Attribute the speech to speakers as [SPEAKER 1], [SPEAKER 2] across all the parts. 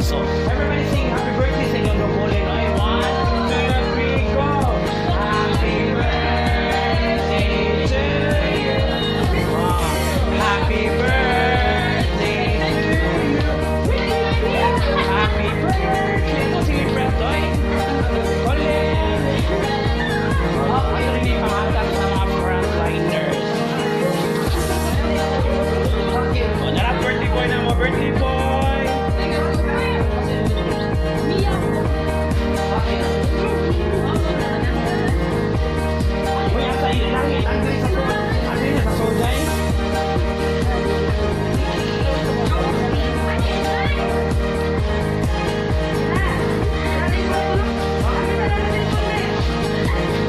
[SPEAKER 1] So, everybody sing happy birthday sa inyong Romulo. Okay, 1, 2, 3, go! Happy birthday to you. Happy birthday to you. Happy birthday. Ito si Fred Toy. Colin. Ito rin yung pangalan sa mga frontliners. O, narap birthday boy na mo, birthday boy. Kuya, sa ilangit. Andun sa soday.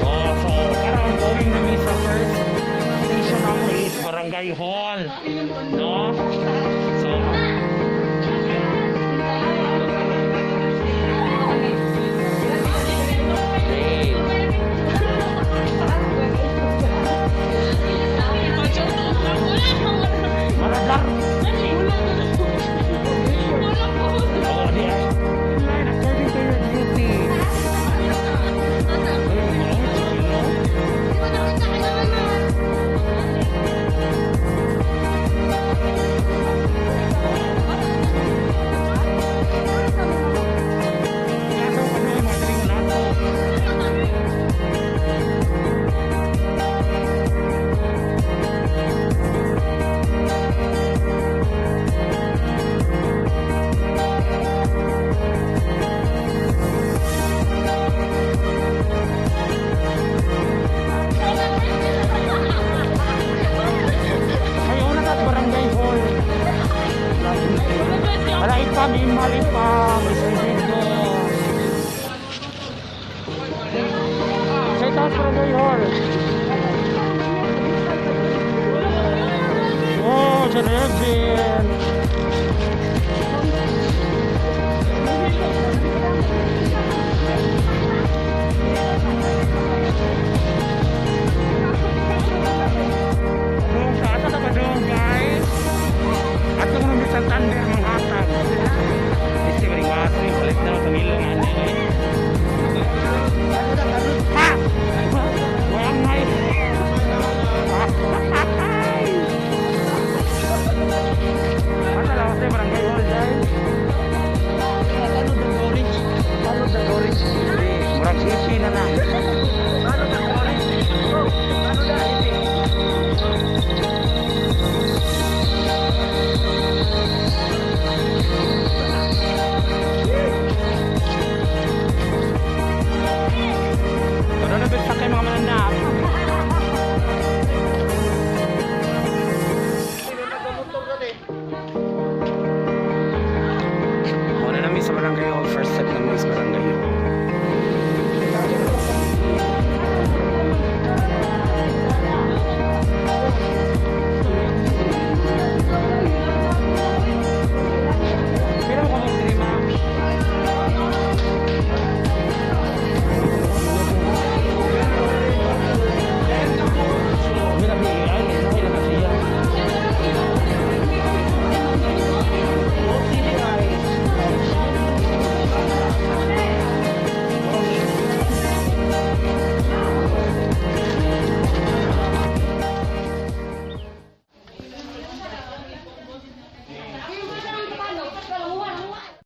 [SPEAKER 1] Oh, so, karoon going na mi sa first station ng Barangay Hall. No?